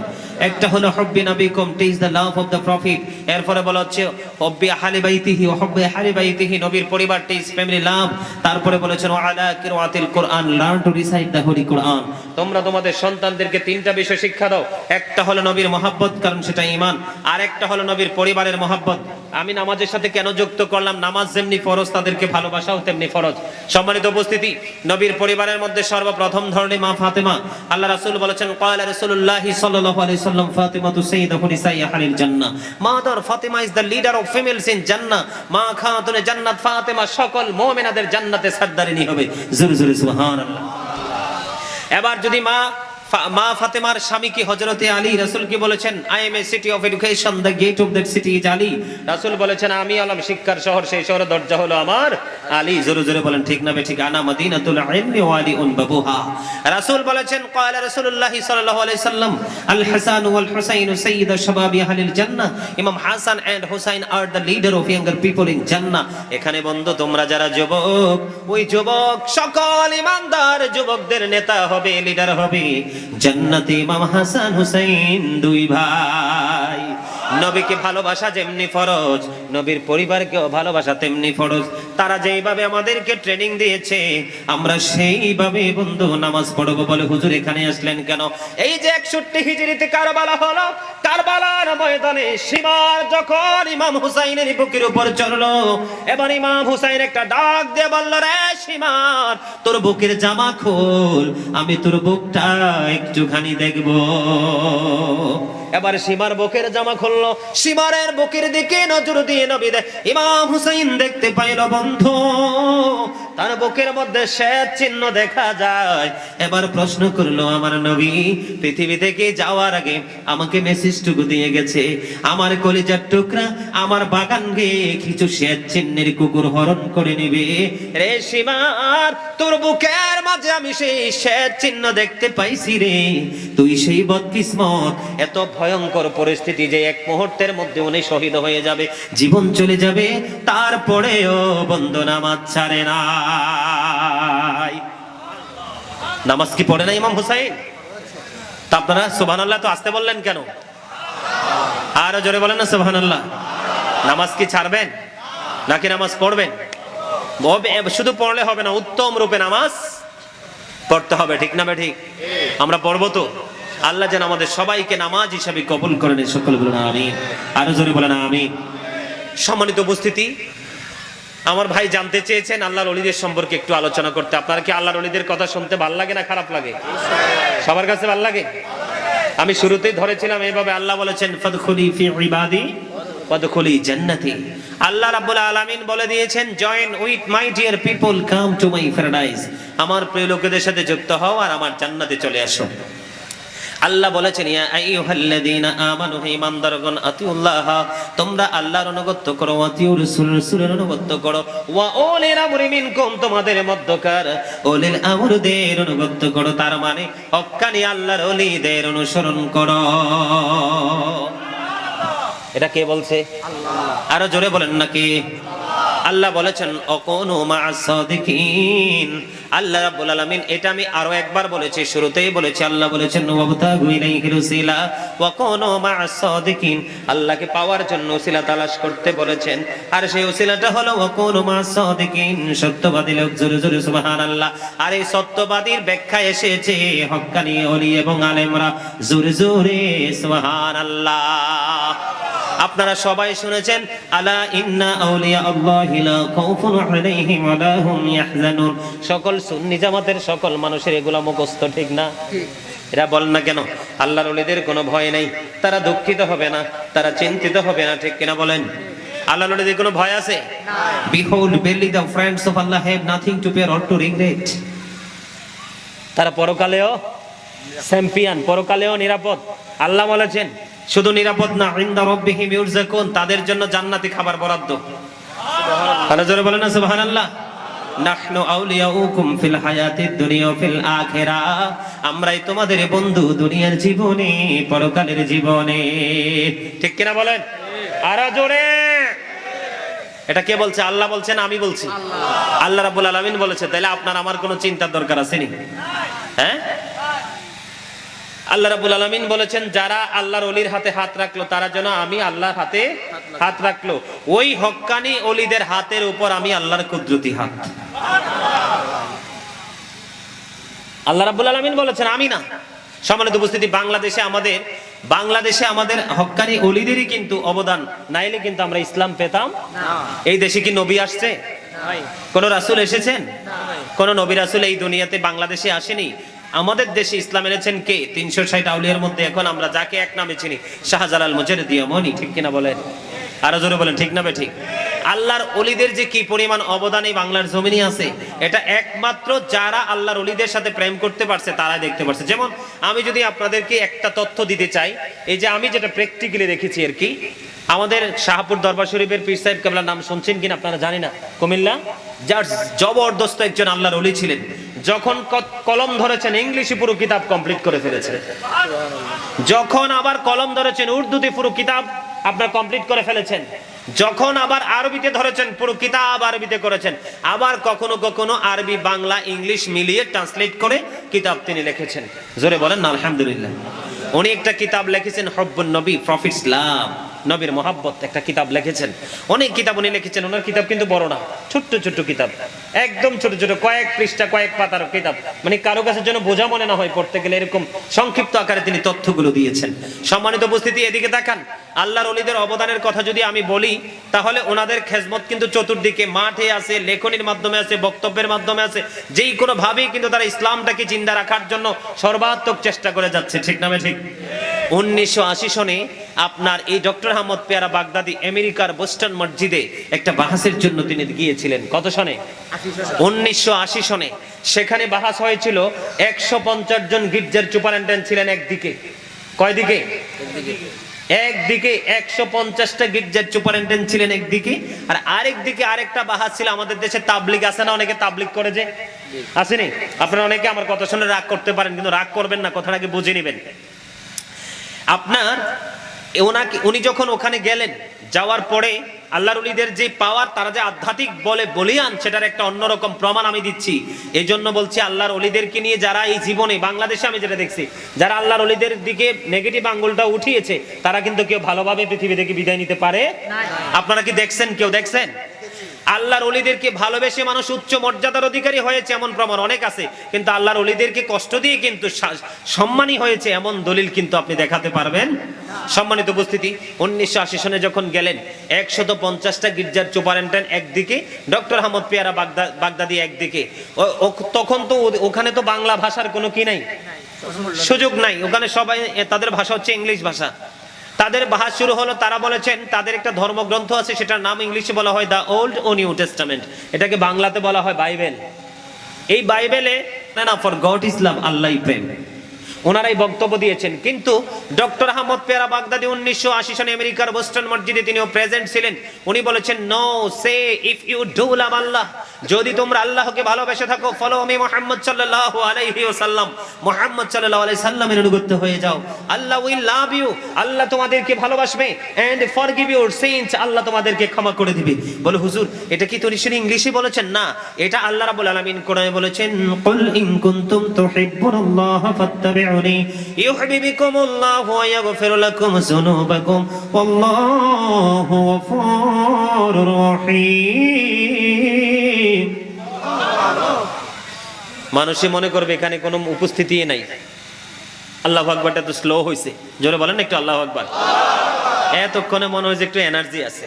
একটা হলো হুব্বি নবিকুম, টিজ the love of the profit. এরপরে বলা হচ্ছে হুব্বি আহলি বাইতিহি ওয়া হুব্বি আহলি বাইতিহি, নবীর পরিবার, টিজ ফ্যামিলি লাভ। তারপরে বলেছেন ওয়া আলা কিরাআতিল Quran, learn to recite the holy Quran. তোমরা তোমাদের সন্তানদেরকে তিনটা বিষয় শিক্ষা দাও। একটা হলো নবীর মহব্বত, কারণ সেটা ঈমান। আর একটা হলো নবীর পরিবারের মহব্বত। আমি নামাজের সাথে কেন যুক্ত করলাম? নামাজ যেমনি ফরজ, তাদেরকে ভালোবাসাও তেমনি ফরজ। সম্মানিত উপস্থিতি, নবীর পরিবারের মধ্যে সর্বপ্রথম ধরনের মা ফাতেমা। আল্লাহ রাসূল বলেছেন ক্বালা রাসূলুল্লাহ সাল্লাল্লাহু আলাইহি ওয়াসাল্লাম ফাতিমাতু সাইয়্যিদাতু নিসাই আহলিল জান্নাহ, mother Fatima is the leader of females in জান্নাহ। মা খাতুনে জান্নাত ফাতেমা সকল মুমিনাদের জান্নাতে সরদারিনী হবে। জোরে জোরে সুবহানাল্লাহ। এবার যদি মা ফাতেমার স্বামী কি হযরতে আলী, রাসূল কি বলেছেন? I am a city of education, the gate of that city is Ali. রাসূল বলেছেন আমি হলাম শিক্ষার শহর, সেই শহরের দরজা হলো আমার আলী। জোরে জোরে বলেন ঠিক না বেঠিক? আনা মদিনাতুল ইলমি ওয়া আলীউন বাবুহা। রাসূল বলেছেন ক্বালা রাসূলুল্লাহ সাল্লাল্লাহু আলাইহি সাল্লাম আল হাসান ওয়াল হুসাইন সাইয়্যিদু শাবাবি আহলিল জান্নাহ, ইমাম Hasan and Hussain are the leader of younger people in জান্নাহ। এখানে বন্ধু তোমরা যারা যুবক, ওই যুবক সকল ইমানদার যুবকদের নেতা হবে, লিডার হবে জান্নাতে ইমাম হাসান হুসাইন, দুই ভাই। নবীকে ভালোবাসা যেমনি ফরজ, নবীর পরিবারকেও ভালোবাসা তেমনি ফরজ। তারা যেইভাবে আমাদেরকে ট্রেনিং দিয়েছে, আমরা সেইভাবে বন্ধু নামাজ পড়বো। বলে হুজুর এখানে আসলেন কেন? এই যে 61 হিজরিতে কারবালা হলো, কারবালার ময়দানে সীমার যখন ইমাম হুসাইনের বুকের উপর চড়লো, এবার ইমাম হুসাইন একটা ডাক দিয়ে বলল, রে সীমার, তোর বুকের জামা খোল, আমি তোর বুকটা একটুখানি দেখবো। এবার সীমার বুকের জামা খুললো, সীমারের বুকের দিকে নজর দিয়ে নবী ইমাম হুসাইন দেখতে পাইল বন্ধু তার বুকের মধ্যে শ্বেত চিহ্ন দেখা যায়। এবার প্রশ্ন করলো আমার নবী পৃথিবী থেকে যাওয়ার আগে আমাকে মেসেজটুকু দিয়ে গেছে, আমার কলিজার টুকরা আমার বাগান গিয়ে কিছু শ্বেত চিহ্নের কুকুর হরণ করে নিবে। রে সীমার, তোর বুকের মাঝে আমি সেই শ্বেত চিহ্ন দেখতে পাইছি রে। তুই সেই বদকিসমত, এত ভয়ঙ্কর পরিস্থিতি যে এক মুহূর্তের মধ্যে উনি শহীদ হয়ে যাবে, জীবন চলে যাবে, তারপরেও বন্ধু নামাজ ছাড়ে নাই। নামাজ কি পড়ে না ইমাম হুসাইন? তা আপনারা সুবহানাল্লাহ তো আসতে বললেন কেন? আরো জোরে বলেন না সুবহানাল্লাহ। নামাজ কি ছাড়বেন নাকি নামাজ পড়বেন? শুধু পড়লে হবে না, উত্তম রূপে নামাজ পড়তে হবে, ঠিক না ঠিক? আমরা পড়বো তো। আল্লাহ যেন আমাদের সবাইকে নামাজ হিসাবে কবুল করেন, সকলে বলেন আমিন। আরো জোরে বলেন আমিন। সম্মানিত উপস্থিতি, আমার ভাই জানতে চেয়েছেন আল্লাহর ওলিদের সম্পর্কে একটু আলোচনা করতে। আপনারা কি আল্লাহর ওলিদের কথা শুনতে ভালো লাগে না খারাপ লাগে? সবার কাছে ভালো লাগে। আমি শুরুতেই ধরেছিলাম এইভাবে, আল্লাহ বলেছেন ফাদখুলি ফি ইবাদি ওয়াদখুলি জান্নাতি। আল্লাহ রাব্বুল আলামিন বলে দিয়েছেন join with my dear people, come to my paradise. আমার প্রিয় লোকেদের সাথে যুক্ত হও আর আমার জান্নাতে চলে আসো। আল্লাহ বলেছেন ইয়া আইয়ুহাল্লাযীনা আমানু, হে ঈমানদারগণ, আতিউল্লাহ, তোমরা আল্লাহর অনুগত্য করো, আতিউর রাসূলের অনুগত্য করো, ওয়া উলিল আমরি মিনকুম, তোমাদের মধ্যকার উলিল আমরদের অনুগত্য করো। তার মানে হক্কানি আল্লাহর ওলিদের অনুসরণ করো। এটা কে বলছে? আল্লাহ। আরো জোরে বলেন নাকি? আল্লাহ বলেছেন অকুনু মা'আস সাদিকিন। আল্লাহ রাব্বুল আলামিন, এটা আমি আরো একবার বলেছি, শুরুতেই বলেছি। আল্লাহ বলেছেন ওয়াবতাগু ইলাইহির ওসিলা ওয়া কুনু মা'আস সাদিকিন। আল্লাহকে পাওয়ার জন্য ওসিলা তালাশ করতে বলেছেন, আর সেই ওসিলাটা হলো ওয়া কুনু মা'আস সাদিকিন, সত্যবাদী লোক। জোরে জোরে সুবহানাল্লাহ। আর এই সত্যবাদীর ব্যাখ্যা এসেছে হক্কানি ওলি এবং আলেমরা। জোরে জোরে সুবহানাল্লাহ। আপনারা সবাই শুনেছেন আলা ইন্না আউলিয়া আল্লাহি লা খাউফুন আলাইহিম ওয়া লা হুম ইয়াহজানুন। সকল সুন্নি জামাতের সকল মানুষের এগুলা মুখস্থ, ঠিক না? এরা বল না কেন আল্লাহর ওলিদের কোনো ভয় নাই, তারা দুঃখিত হবে না, তারা চিন্তিত হবে না, ঠিক কিনা বলেন? আল্লাহর ওলিদের কোনো ভয় আছে? Behold, verily the friends of Allah have nothing to fear or to regret. তারা পরকালেও চ্যাম্পিয়ন, পরকালেও নিরাপদ। আল্লাহ বলেছেন শুধু নিরাপদ না, ইনদা রাব্বিহিম ইউরযাকুন, তাদের জন্য জান্নাতি খাবার বরাদ্দ। সুবহানাল্লাহ। জোরে বলেন না সুবহানাল্লাহ। নাহনু আউলিয়াউকুম ফিল হায়াতিদ দুনিয়া ওয়া ফিল আখিরাহ, আমরাই তোমাদের বন্ধু দুনিয়ার জীবনে পরকালের জীবনে, ঠিক কিনা বলেন? আরো জোরে। এটা কে বলছে? আল্লাহ বলছেন, আমি বলছি? আল্লাহ রাব্বুল আলামিন বলেছে। তাহলে আপনার আমার কোনো চিন্তার দরকার আছে নি? হ্যাঁ, আল্লাহ রাব্বুল আলামিন বলেছেন যারা আল্লাহর ওলির হাতে হাত রাখলো তারা যেন আমি আল্লাহর হাতে হাত রাখলো, ওই হক্কানি ওলিদের হাতের উপর আমি আল্লাহর কুদরতি হাত। আল্লাহ রাব্বুল আলামিন বলেছেন, আমি না। সম্মানিত উপস্থিতি, বাংলাদেশে আমাদের হক্কানি ওলিদেরই কিন্তু অবদান, নাইলে কিন্তু আমরা ইসলাম পেতাম না। এই দেশে কি নবী আসছে? কোন রাসূল এসেছেন? কোন নবী রাসূল এই দুনিয়াতে বাংলাদেশে আসেনি। আমাদের দেশে ইসলাম এনেছেন কে? 360 আউলিয়ার মধ্যে এখন আমরা যাকে এক নামে চিনি, শাহজালাল মুজাদ্দিদ ইয়ামানি। ঠিক কিনা বলেন? আরো জোরে বলেন, ঠিক না ঠিক? আল্লাহর ওলিদের যে কি পরিমাণ অবদান এই বাংলার জমিনে আছে, এটা একমাত্র যারা আল্লাহর ওলিদের সাথে প্রেম করতে পারছে তারাই দেখতে পারছে। যেমন আমি যদি আপনাদেরকে একটা তথ্য দিতে চাই, এই যে আমি যেটা প্র্যাকটিক্যালি রেখেছি আর কি, আমাদের শাহপুর দরবার শরীফের পীর সাহেব কেবলার নাম শুনছেন কিনা আপনারা জানি না, কুমিল্লা, যার জবরদস্ত একজন আল্লাহর ওলি ছিলেন। যখন কলম ধরেছেন ইংলিশে পুরো কিতাব কমপ্লিট করে ফেলেছেন, যখন আবার কলম ধরেছেন উর্দুতে পুরো কিতাব আপনার কমপ্লিট করে ফেলেছেন, যখন আবার আরবিতে ধরেছেন পুরো কিতাব আরবিতে করেছেন, আবার কখনো কখনো আরবি বাংলা ইংলিশ মিলিয়ে ট্রান্সলেট করে কিতাব তিনি লিখেছেন। জোরে বলেন না আলহামদুলিল্লাহ। উনি একটা কিতাব লিখেছেন হব্বুন নবী, প্রফিটস লাভ, নবীর মহাব্বত, একটা কিতাব লিখেছেন। অনেক কিতাব উনি লিখেছেন। ওনার কিতাব কিন্তু বড় না, ছোট্ট ছোট্ট কিতাব, একদম ছোট ছোট, কয়েক পৃষ্ঠা কয়েক পাতার কিতাব, মানে কারো কাছে যেন বোঝা মনে না হয় পড়তে গেলে, এরকম সংক্ষিপ্ত আকারে তিনি তথ্যগুলো দিয়েছেন। সম্মানিত উপস্থিতি, এদিকে তাকান। আল্লাহর ওলিদের অবদানের কথা যদি আমি বলি, তাহলে ওনাদের খেজমত কিন্তু চতুর্দিকে, মাঠে আছে, লেখনির মাধ্যমে আছে, বক্তব্যের মাধ্যমে আছে, যেই কোনো ভাবেই কিন্তু তারা ইসলামটাকে জিন্দা রাখার জন্য সর্বাত্মক চেষ্টা করে যাচ্ছে। ঠিক না ঠিক? 1980 সনে আপনার এই ডক্টর আহমদ পেয়ারা বাগদাদি আমেরিকার বোস্টন মসজিদে একটা বাহাসের জন্য তিনি গিয়েছিলেন। কত সনে? 1980 সনে। সেখানে বাহাস হয়েছিল। 150 জন গির্জার সুপারিনটেন্ডেন্ট ছিলেন একদিকে। কয় দিকে? একদিকে 150টা গির্জার সুপারিনটেন্ডেন্ট ছিলেন একদিকে, আর আরেক দিকে আরেকটা বাহাস ছিল। আমাদের দেশে তাবলিগ আছে না, অনেকে তাবলিগ করে যে, আসেনি? আপনারা অনেকে আমার কথা শুনে রাগ করতে পারেন, কিন্তু রাগ করবেন না, কথাটাকে বুঝে নেবেন। আপনার উনি যখন ওখানে গেলেন, যাওয়ার পরে আল্লাহর ওলিদের যে পাওয়ার, তারা যে আধ্যাত্মিক বলে বলিয়ান, সেটার একটা অন্যরকম প্রমাণ আমি দিচ্ছি। এই জন্য বলছি, আল্লাহর ওলিদেরকে নিয়ে যারা এই জীবনে বাংলাদেশে আমি যেটা দেখছি, যারা আল্লাহর ওলিদের দিকে নেগেটিভ আঙ্গুলটা উঠিয়েছে, তারা কিন্তু কেউ ভালোভাবে পৃথিবী থেকে বিদায় নিতে পারে। আপনারা কি দেখছেন? কেউ দেখছেন? আল্লাহর ওলিদেরকে ভালোবেসে মানুষ উচ্চ মর্যাদার অধিকারী হয়েছে এমন প্রমাণ অনেক আছে, কিন্তু আল্লাহর ওলিদেরকে কষ্ট দিয়ে কিন্তু সম্মানী হয়েছে এমন দলিল কিন্তু আপনি দেখাতে পারবেন? সম্মানিত উপস্থিতি, 1980 সনে যখন গেলেন, 150টা গির্জার সুপারিনটেন্ডেন্ট একদিকে, ডক্টর আহমদ পেয়ারা বাগদাদি একদিকে। তখন তো ওখানে তো বাংলা ভাষার কোনো কি নাই, সুযোগ নাই। ওখানে সবাই, তাদের ভাষা হচ্ছে ইংলিশ ভাষা। তাদের বাহাস শুরু হলো। তারা বলেছেন তাদের একটা ধর্মগ্রন্থ আছে, সেটার নাম ইংলিশে বলা হয় দা ওল্ড ও নিউ টেস্টামেন্ট, এটাকে বাংলাতে বলা হয় বাইবেল। এই বাইবেলে না ফর গড ইজ লাভ, আল্লাহই প্রেম, ওনারাই বক্তব্য দিয়েছেন। কিন্তু ডক্টর আহমদ পেয়ারা বাগদাদি 1980 সনে আমেরিকার বোস্টন মসজিদে তিনিও প্রেজেন্ট ছিলেন। উনি বলেছেন, no say if you do love Allah, যদি তোমরা আল্লাহকে ভালোবেসে থাকো, ফলো মি মুহাম্মদ সাল্লাল্লাহু আলাইহি ওয়াসাল্লাম, মুহাম্মদ সাল্লাল্লাহু আলাইহি সাল্লামের অনুগত হয়ে যাও, আল্লাহ উইল লাভ ইউ, আল্লাহ তোমাদেরকে ভালোবাসবে, এন্ড ফরগিভ ইউর সিনস, আল্লাহ তোমাদেরকে ক্ষমা করে দিবে। বলে হুজুর, এটা কি তিনি শুনে ইংলিশে বলেছেন? না, এটা আল্লাহ রাব্বুল আলামিন কোরআনে বলেছেন, কুল ইন কুনতুম তুহিব্বুনাল্লাহ ফাত্তাবিউ ইউহিব্বুকুমুল্লাহু ওয়া ইয়াগফির লাকুম যুনুবাকুম ওয়াল্লাহু গফুরুর রহিম। মানুষে মনে করবে এখানে কোনো উপস্থিতি নাই। আল্লাহু আকবারটা তো স্লো হইছে, জোরে বলেন একটু আল্লাহু আকবার। এতক্ষণে মনে হয় যে একটু এনার্জি আছে।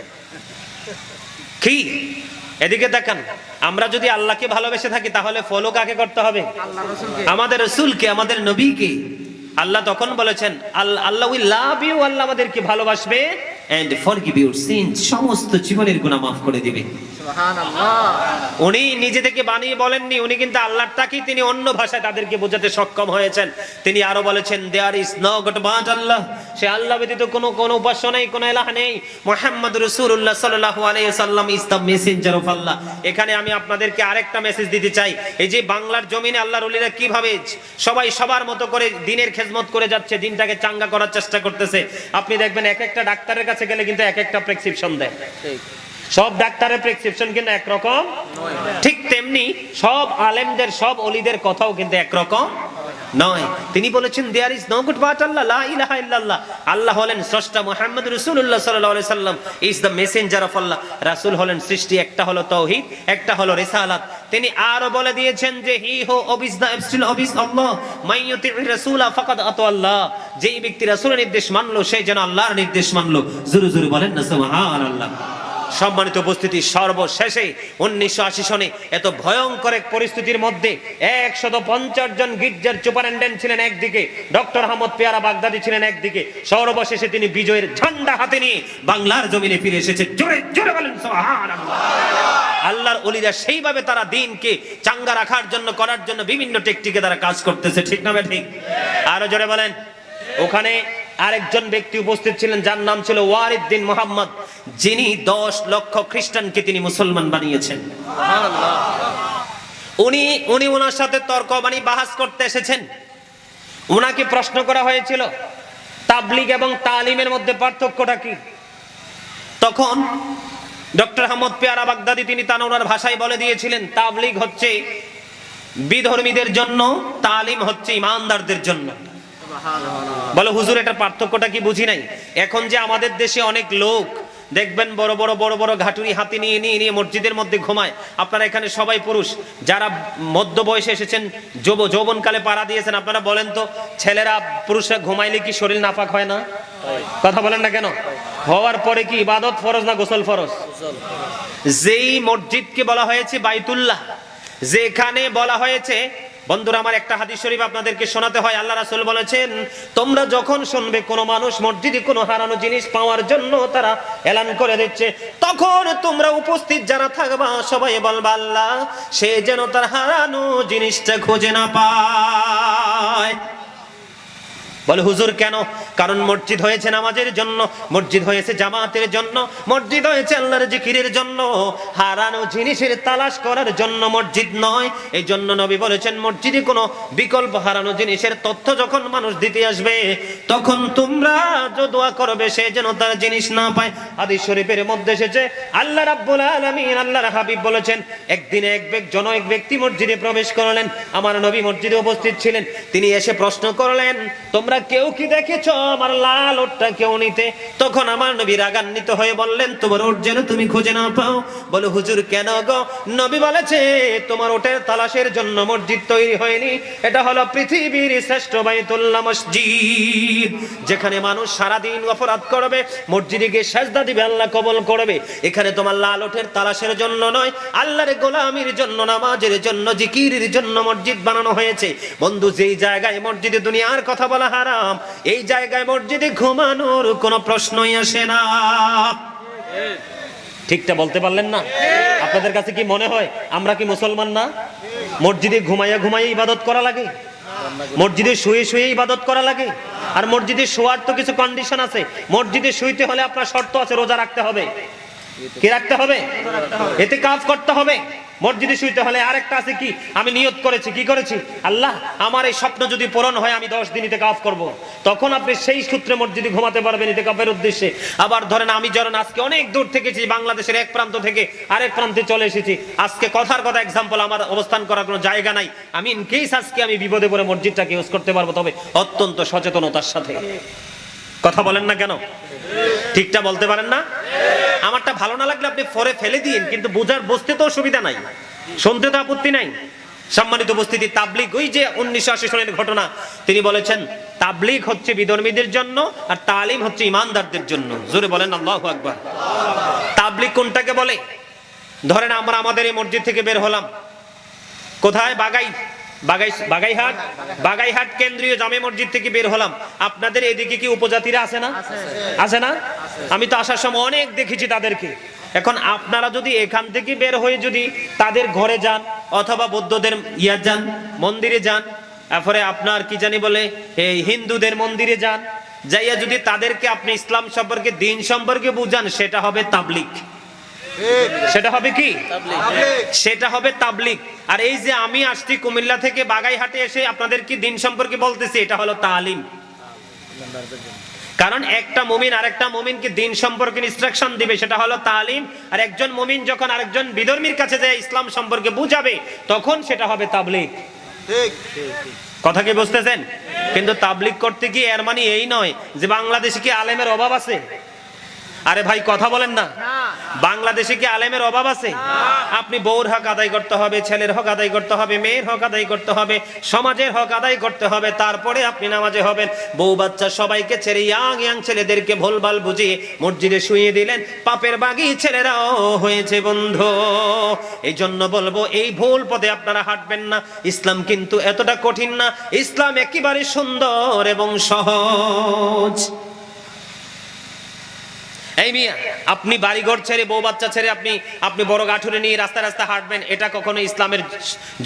কি এদিকে তাকান, আমরা যদি আল্লাহকে ভালোবেসে থাকি তাহলে ফলো কাকে করতে হবে? আমাদের রাসূলকে, আমাদের নবীকে। আল্লাহ তখন বলেছেন, আল্লাহ উইল লাভ ইউ, আল্লাহ আমাদেরকে ভালোবাসবে, এন্ড ফরগিভ ইউর সিনস, সমস্ত জীবনের গুনাহ maaf করে দিবে। সুবহানাল্লাহ। উনি নিজে থেকে বানিয়ে বলেননি, উনি কিন্তু আল্লাহটাকেই তিনি অন্য ভাষায় তাদেরকে বোঝাতে সক্ষম হয়েছেন। তিনি আরো বলেছেন, there is no god but Allah, সে আল্লাহ ব্যতীত কোনো উপাস্য নেই, কোনো ইলাহ নেই। মুহাম্মদ রাসূলুল্লাহ সাল্লাল্লাহু আলাইহি ওয়াসাল্লাম ইজ দ্য মেসেঞ্জার অফ আল্লাহ। এখানে আমি আপনাদেরকে আরেকটা মেসেজ দিতে চাই। এই যে বাংলার জমিনে আল্লাহর ওলিরা কিভাবে সবাই সবার মতো করে দিনের খেদমত করে যাচ্ছে, দিনটাকে চাঙ্গা করার চেষ্টা করতেছে। আপনি দেখবেন এক একটা ডাক্তারের কাছে গেলে কিন্তু এক একটা প্রেসক্রিপশন দেয়। সব ডাক্তারের প্রেসক্রিপশন কিন্তু একরকম, ঠিক তেমনি সব আলেমদের, সব ওলিদের কথাও কিন্তু একরকম নয়। তিনি বলেছেন there is no god but Allah, লা ইলাহা ইল্লাল্লাহ। আল্লাহ হলেন স্রষ্টা, মুহাম্মদ রাসূলুল্লাহ সাল্লাল্লাহু আলাইহি সাল্লাম ইজ দ্য মেসেঞ্জার অফ আল্লাহ। রাসূল হলেন সৃষ্টি, একটা হলো তাওহীদ, একটা হলো রিসালাত। তিনি আরো বলে দিয়েছেন যে হি হু অবিস দ্য অ্যাবসলিউট অবিস আল্লাহ মাইয়ুতির রাসূলা ফাকাদ আতা আল্লাহ। যেই ব্যক্তি রাসূলের নির্দেশ মানলো সে যেন আল্লাহর নির্দেশ মানলো। জোরে জোরে বলেন না সুবহানাল্লাহ। সম্মানিত উপস্থিতি, সর্বশেষে 1980 সনে এত ভয়ঙ্কর এক পরিস্থিতির মধ্যে 150 জন গির্জার সুপারিনটেন্ডেন্ট ছিলেন একদিকে, ডক্টর আহমদ পেয়ারা বাগদাদি ছিলেন একদিকে। সর্বশেষে তিনি বিজয়ের ঝান্ডা হাতে নিয়ে বাংলার জমিনে ফিরে এসেছে। জোরে জোরে বলেন সুবহানাল্লাহ। আল্লাহর ওলিরা সেইভাবে তারা দিনকে চাঙ্গা রাখার জন্য, করার জন্য বিভিন্ন টেকটিকে তারা কাজ করতেছে, ঠিক না ঠিক? আরো জোরে বলেন। ওখানে আরেকজন ব্যক্তি উপস্থিত ছিলেন যার নাম ছিল ওয়ারিদ্দিন মোহাম্মদ, যিনি 10 লক্ষ খ্রিস্টানকে তিনি মুসলমান বানিয়েছেন। উনি ওনার সাথে তর্ক বাহাস করতে এসেছেন। ওনাকে প্রশ্ন করা হয়েছিল তাবলীগ এবং তালিমের মধ্যে পার্থক্যটা কি। তখন ডক্টর আহমদ পেয়ারা বাগদাদি তিনি ওনার ভাষায় বলে দিয়েছিলেন তাবলীগ হচ্ছে বিধর্মীদের জন্য, তালিম হচ্ছে ইমানদারদের জন্য। বলো হুজুর এটা পার্থক্যটা কি বুঝি নাই। এখন যে আমাদের দেশে অনেক লোক দেখবেন বড় বড় ঘাটুরি হাতে নিয়ে মসজিদের মধ্যে ঘুমায়। আপনারা এখানে সবাই পুরুষ, যারা মধ্য বয়সে এসেছেন, যৌবনকালে পাড়া দিয়েছেন, আপনারা বলেন তো ছেলেরা পুরুষরা ঘুমাইলে কি শরীর নাপাক হয় না? কথা বলেন না কেন? হওয়ার পরে কি ইবাদত ফরজ না গোসল ফরজ? যেই মসজিদকে বলা হয়েছে বাইতুল্লাহ, যেখানে বলা হয়েছে, বন্ধুরা আমার একটা হাদিস শরীফ আপনাদেরকে শোনাতে হয়। আল্লাহ রাসূল বলেছেন তোমরা যখন শুনবে কোন মানুষ মসজিদে কোনো হারানো জিনিস পাওয়ার জন্য তারা এলান করে দিচ্ছে, তখন তোমরা উপস্থিত যারা থাকবা সবাই বলবা আল্লাহ সে যেন তার হারানো জিনিসটা খুঁজে না পায়। বলে হুজুর কেন? কারণ মসজিদ হয়েছে নামাজের জন্য, মসজিদ হয়েছে জামাতের জন্য, মসজিদ হয়েছে আল্লাহর জিকিরের জন্য, হারানো জিনিসের তালাশ করার জন্য মসজিদ নয়। এই জন্য নবী বলেছেন মসজিদে কোনো বিকল্প হারানো জিনিসের তথ্য যখন মানুষ দিতে আসবে তখন তোমরা যে দোয়া করবে সে যেন তার জিনিস না পায়। হাদিস শরীফের মধ্যে এসেছে আল্লাহ রাব্বুল আলামিন, আল্লাহর হাবিব বলেছেন একদিনে এক ব্যক্তি মসজিদে প্রবেশ করলেন। আমার নবী মসজিদে উপস্থিত ছিলেন। তিনি এসে প্রশ্ন করলেন তোমরা কেউ কি দেখেছো আমার লাল ওটটা কেউ নিতে? তখন আমার নবী রাগান্বিত হয়ে বললেন তোমার ওট যেন তুমি খুঁজে না পাও। বলে হুজুর কেন গো? নবী বলেছে তোমার ওটের তালাশের জন্য মসজিদ তৈরি হয়নি, এটা হলো পৃথিবীর শ্রেষ্ঠ বাইতুল্লাহ মসজিদ, যেখানে মানুষ সারাদিন অপরাধ করবে, মসজিদে গিয়ে সেজদা দিবে, আল্লাহ কবুল করবে। এখানে তোমার লাল ওটের তালাশের জন্য নয়, আল্লাহর গোলামির জন্য, নামাজের জন্য, জিকিরের জন্য মসজিদ বানানো হয়েছে। বন্ধু যেই জায়গায় মসজিদে দুনিয়ার কথা বলা হারাম, এই জায়গায় মসজিদে ঘুমানোর কোনো প্রশ্নই আসে না। ঠিকটা বলতে পারলেন না? আপনাদের কাছে কি মনে হয় আমরা কি মুসলমান না? মসজিদে ঘুমাইয়া ইবাদত করা লাগে, মসজিদে শুয়ে ইবাদত করা লাগে। আর মসজিদে শোয়ার তো কিছু কন্ডিশন আছে। মসজিদে শুইতে হলে আপনার শর্ত আছে, রোজা রাখতে হবে। কি রাখতে হবে? ইতিকাফ করতে হবে। মসজিদে শুইতে হলে আরেকটা আছে কি, আমি নিয়ত করেছি, কি করেছি, আল্লাহ আমার এই স্বপ্ন যদি পূরণ হয় আমি 10 দিন ইতিকাফ করব। তখন আপনি সেই সূত্রে মসজিদে ঘুমাতে পারবেন ইতিকাফের উদ্দেশ্যে। আবার ধরেন আমি যখন আজকে অনেক দূর থেকে এসেছি, বাংলাদেশের এক প্রান্ত থেকে আরেক প্রান্তে চলে এসেছি, আজকে কথার কথা এক্সাম্পল, আমার অবস্থান করার কোনো জায়গা নাই, আমি ইন কেস আজকে আমি বিপদে পড়ে মসজিদটাকে ইউজ করতে পারবো, তবে অত্যন্ত সচেতনতার সাথে। কথা বলেন না কেন? ঠিকটা বলতে পারেন না? আমারটা ভালো না লাগলে আপনি পরে ফেলে দিন, কিন্তু বুঝতে তো অসুবিধা নাই, শুনতে তো আপত্তি নাই। সম্মানিত উপস্থিতি, তাবলীগ ওই যে 1980 সনের ঘটনা, তিনি বলেছেন তাবলীগ হচ্ছে বিধর্মীদের জন্য আর তালিম হচ্ছে ইমানদারদের জন্য। জোরে বলেন আল্লাহু আকবার। তাবলীগ কোনটাকে বলে? ধরেন আমরা আমাদের এই মসজিদ থেকে বের হলাম, কোথায়? বাগাইহাট কেন্দ্রীয় জামে মসজিদ থেকে বের হলাম। আপনাদের এদিকে কি উপজাতিরা আছে না? আছে না? আমি তো আসার সময় অনেক দেখেছি তাদেরকে। এখন আপনারা যদি এখান থেকে বের হয়ে যদি তাদের ঘরে যান অথবা বৌদ্ধদের যান, মন্দিরে যান, তারপরে আপনার কি জানি বলে এই হিন্দুদের মন্দিরে যান, যাইয়া যদি তাদেরকে আপনি ইসলাম সম্পর্কে, দিন সম্পর্কে বুঝান, সেটা হবে তাবলীগ। সেটা হবে কি? সেটা হবে তাবলীগ। আর এই যে আমি আসছি কুমিল্লা থেকে বাগাইহাটে এসে আপনাদের কি দিন সম্পর্কে বলতেছি, এটা হলো তালিম। কারণ একটা মুমিন আরেকটা মুমিনকে দিন সম্পর্কে ইনস্ট্রাকশন দিবে, সেটা হলো তালিম। আর একজন মুমিন যখন আরেকজন বিধর্মীর কাছে যায় ইসলাম সম্পর্কে বুঝাবে, তখন সেটা হবে তাবলীগ। ঠিক। কথা কি বুঝতেছেন? কিন্তু তাবলিগ করতে কি এর মানে এই নয় যে বাংলাদেশে কি আলেমের অভাব আছে? আরে ভাই কথা বলেন না, বাংলাদেশে কি আলেমের অভাব আছে? আপনি বউর হক আদায় করতে হবে, ছেলের হক আদায় করতে হবে, মেয়ের হক আদায় করতে হবে, সমাজের হক আদায় করতে হবে, তারপরে আপনি নামাজে হবেন। বউ বাচ্চা সবাইকে ছেড়ে ইয়াং ছেলেদেরকে ভুলভাল বুঝিয়ে মসজিদে শুইয়ে দিলেন, পাপের বাগী ছেলেরাও হয়েছে বন্ধু। এই জন্য বলবো এই ভুল পথে আপনারা হাঁটবেন না। ইসলাম কিন্তু এতটা কঠিন না, ইসলাম একেবারে সুন্দর এবং সহজ। এই মিয়া, আপনি বাড়িঘর ছেড়ে বউ বাচ্চা ছেড়ে আপনি বড় গাঠুরে নিয়ে রাস্তা রাস্তা হাঁটবেন, এটা কখনো ইসলামের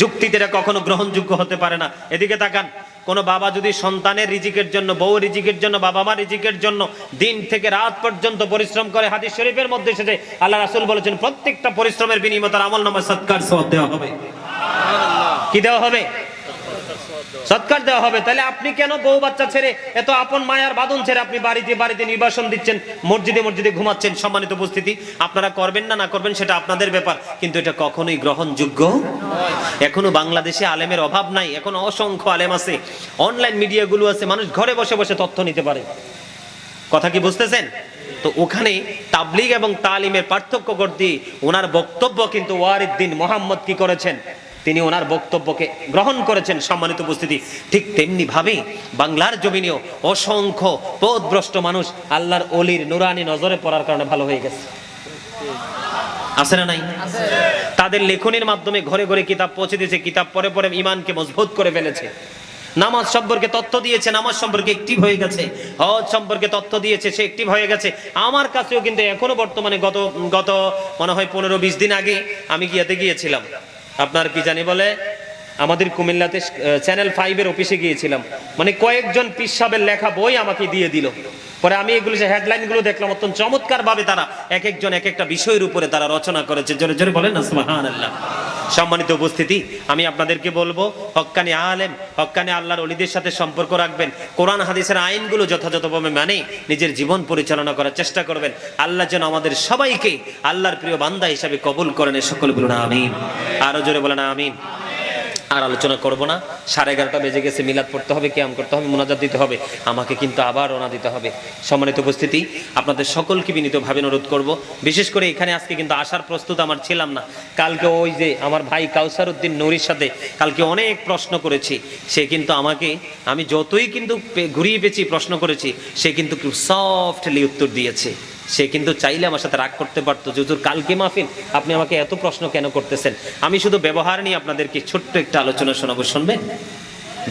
যুক্তিতে এটা কখনো গ্রহণযোগ্য হতে পারে না। এদিকে তাকান, কোন বাবা যদি সন্তানের রিজিকের জন্য, বউ রিজিকের জন্য, বাবা মা রিজিকের জন্য দিন থেকে রাত পর্যন্ত পরিশ্রম করে, হাদিস শরীফের মধ্যে এসেছে আল্লাহ রাসূল বলেছেন প্রত্যেকটা পরিশ্রমের বিনিময়ে তার আমলনামায় সদকার সওয়াব দেওয়া হবে। কি দেওয়া হবে? সৎকার দেওয়া হবে। তাহলে আপনি কেন বউ বাচ্চা ছেড়ে, এত আপন মায়ার বাঁধন ছেড়ে আপনি বাড়িতে নির্বাসন দিচ্ছেন, মসজিদে ঘুমাচ্ছেন? সম্মানিত উপস্থিতি, আপনারা করবেন না করবেন সেটা আপনাদের ব্যাপার, কিন্তু এটা কখনোই গ্রহণযোগ্য নয়। এখনো বাংলাদেশে আলেমের অভাব নাই, এখন অসংখ্য আলেম আছে, অনলাইন মিডিয়াগুলো আছে, মানুষ ঘরে বসে বসে তথ্য নিতে পারে। কথা কি বুঝতেছেন? তো ওখানে তাবলিগ এবং তালিমের পার্থক্য করতে ওনার বক্তব্য কিন্তু ওয়ারিদ্দিন মোহাম্মদ কি করেছেন, তিনি ওনার বক্তব্যকে গ্রহণ করেছেন। সম্মানিত উপস্থিতি, ঠিক তেমনি ভাবে বাংলার জমিনেও অসংখ্য পথভ্রষ্ট মানুষ আল্লাহর ওলির নুরানি নজরে পড়ার কারণে ভালো হয়ে গেছে। আছে না নাই? তাদের লেখনের মাধ্যমে ঘরে ঘরে কিতাব পৌঁছে দিয়েছে, কিতাব পড়ে পড়ে ইমানকে মজবুত করে ফেলেছে। নামাজ সম্পর্কে তথ্য দিয়েছে, নামাজ সম্পর্কে অ্যাক্টিভ হয়ে গেছে। হজ সম্পর্কে তথ্য দিয়েছে, সে অ্যাক্টিভ হয়ে গেছে। আমার কাছেও কিন্তু এখনো বর্তমানে গত মনে হয় 15-20 দিন আগে আমি গিয়েছিলাম, আপনার কি জানি বলে, আমাদের কুমিল্লাতে চ্যানেল 5-এর অফিসে গিয়েছিলাম। মানে কয়েকজন পীর সাহেবের লেখা বই আমাকে দিয়ে দিল। পরে আমি এগুলো যে হেডলাইন গুলো দেখলাম, অত্যন্ত চমৎকার ভাবে তারা এক একজন এক একটা বিষয়ের উপরে তারা রচনা করেছে। জোরে জোরে বলেন না সুবহানাল্লাহ। সম্মানিত উপস্থিতি, আমি আপনাদেরকে বলবো হক্কানি আলেম, হক্কানি আল্লাহর ওলিদের সাথে সম্পর্ক রাখবেন, কোরআন হাদিসের আইনগুলো যথাযথভাবে মানে নিজের জীবন পরিচালনা করার চেষ্টা করবেন। আল্লাহ যেন আমাদের সবাইকে আল্লাহর প্রিয় বান্দা হিসাবে কবুল করেন, সকলে বলুন আমিন। আরো জোরে বলেন আমিন। আর আলোচনা করব না, 11:30 বেজে গেছে, মিলাদ পড়তে হবে, কিয়াম করতে হবে, মুনাজাত দিতে হবে, আমাকে কিন্তু আবার রওনা দিতে হবে। সম্মানিত উপস্থিতি, আপনাদের সকলকে বিনীতভাবে অনুরোধ করব, বিশেষ করে এখানে আজকে কিন্তু আসার প্রস্তুত আমার ছিলাম না। কালকে ওই যে আমার ভাই কাউসার উদ্দিন নূরির সাথে কালকে অনেক প্রশ্ন করেছি, সে কিন্তু আমাকে, আমি যতই কিন্তু ঘুরিয়ে পেঁচিয়ে প্রশ্ন করেছি, সে কিন্তু খুব সফটলি উত্তর দিয়েছে। সে কিন্তু চাইলে আমার সাথে রাগ করতে পারতো যে হুজুর কালকে মাহফিল, আপনি আমাকে এত প্রশ্ন কেন করতেছেন। আমি শুধু ব্যবহার নিয়ে আপনাদেরকে ছোট্ট একটা আলোচনা শোনাবো, শুনবেন?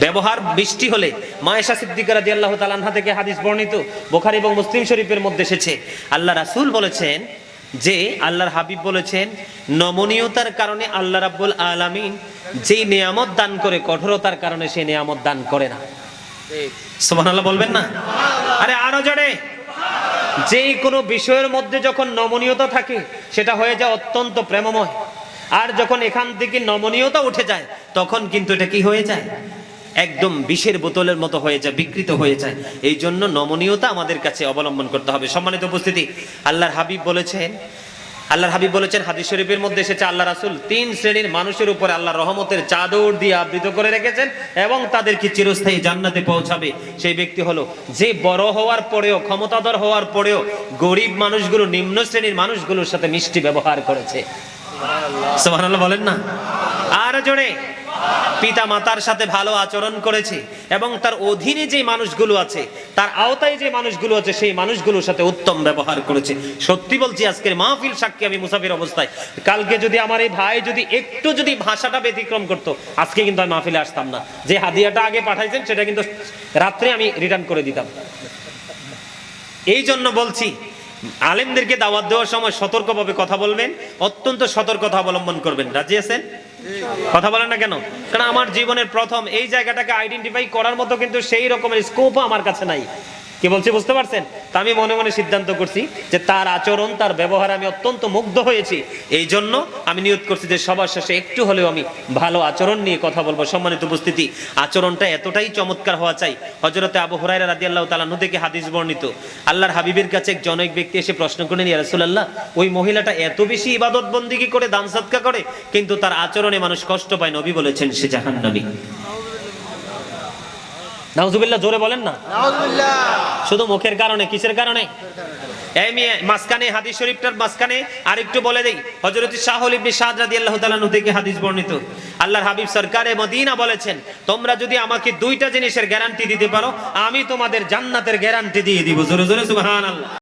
ব্যবহার বৃষ্টি হলে মায়েশা সিদ্দিকা রাদিয়াল্লাহু তাআলা আনহা থেকে হাদিস বর্ণিত, বুখারী এবং মুসলিম শরীফের মধ্যে এসেছে, আল্লাহ রাসূল বলেছেন যে, আল্লাহর হাবিব বলেছেন, নমনীয়তার কারণে আল্লাহ রাব্বুল আলামিন যেই নিয়ামত দান করে, কঠোরতার কারণে সেই নিয়ামত দান করে না। সুবহানাল্লাহ বলবেন না? আরে আরো জোরে। যে কোনো বিষয়ের মধ্যে যখন নমনীয়তা থাকে সেটা হয়ে যায় অত্যন্ত প্রেমময়, আর যখন এখান থেকে নমনীয়তা উঠে যায় তখন কিন্তু এটা কি হয়ে যায়, একদম বিষের বোতলের মতো হয়ে যায়, বিকৃত হয়ে যায়। এই জন্য নমনীয়তা আমাদের কাছে অবলম্বন করতে হবে। সম্মানিত উপস্থিতি, আল্লাহর হাবিব বলেছেন হাদিস শরীফের মধ্যে এসেছে, আল্লাহ রাসূল 3 শ্রেণীর মানুষের উপরে আল্লাহর রহমতের চাদর দিয়ে আবৃত করে রেখেছেন এবং তাদেরকে চিরস্থায়ী জান্নাতে পৌঁছাবে। সেই ব্যক্তি হলো যে বড় হওয়ার পরেও, ক্ষমতাধর হওয়ার পরেও গরিব মানুষগুলো, নিম্ন শ্রেণীর মানুষগুলোর সাথে মিষ্টি ব্যবহার করেছে। সুবহানাল্লাহ বলেন না? আর জোরে। পিতা মাতার সাথে ভালো আচরণ করেছে এবং তার অধীনে যে মানুষগুলো আছে, তার আওতায় যে মানুষগুলো আছে, সেই মানুষগুলোর সাথে উত্তম ব্যবহার করেছে। সত্যি বলছি, আজকের মাহফিল সাক্ষী আমি মুসাফির অবস্থায়, কালকে যদি আমার এই ভাই যদি একটু যদি ভাষাটা ব্যতিক্রম করতো, আজকে কিন্তু আমি মাহফিলে আসতাম না। যে হাদিয়াটা আগে পাঠাইছেন সেটা কিন্তু রাত্রে আমি রিটার্ন করে দিতাম। এই জন্য বলছি, আলেমদেরকে দাওয়াত দেওয়ার সময় সতর্কভাবে কথা বলবেন, অত্যন্ত সতর্কতা অবলম্বন করবেন। রাজি আছেন? কথা বলেন না কেন? কারণ আমার জীবনের প্রথম এই জায়গাটাকে আইডেন্টিফাই করার মতো কিন্তু সেই রকমের স্কোপও আমার কাছে নাই। কি বলছি বুঝতে পারছেন? তা আমি মনে মনে সিদ্ধান্ত করছি যে তার আচরণ, তার ব্যবহার আমি অত্যন্ত মুগ্ধ হয়েছি। এই জন্য আমি নিয়ত করছি যে সবার শেষে একটু হলেও আমি ভালো আচরণ নিয়ে কথা বলবো। সম্মানিত উপস্থিতি, আচরণটা এতটাই চমৎকার হওয়া চাই। হযরতে আবু হুরায়রা রাদিয়াল্লাহু তাআলা আনহু থেকে হাদিস বর্ণিত, আল্লাহর হাবিবের কাছে এক জনৈক ব্যক্তি এসে প্রশ্ন করলেন, ইয়া রাসূলুল্লাহ, ওই মহিলাটা এত বেশি ইবাদত বন্দেগী করে, দান সদকা করে, কিন্তু তার আচরণে মানুষ কষ্ট পায়, নবী বলেছেন সে জাহান্নামী। নাউজুবিল্লাহ, জোরে বলেন না। নাউজুবিল্লাহ। শুধু মুখের কারণে, কিসের কারণে? এই মেয়ে মাঝখানে হাদিস শরীফটার মাঝখানে আরেকটু বলে দেই, হযরত শাহুল ইবনে সাদ রাদিয়াল্লাহু তাআলা আনহু থেকে হাদিস বর্ণিত, আল্লাহর হাবিব সরকারে মদিনা বলেছেন, তোমরা যদি আমাকে দুইটা জিনিসের গ্যারান্টি দিতে পারো, আমি তোমাদের জান্নাতের গ্যারান্টি দিয়ে দিব। জোরে জোরে সুবহানাল্লাহ।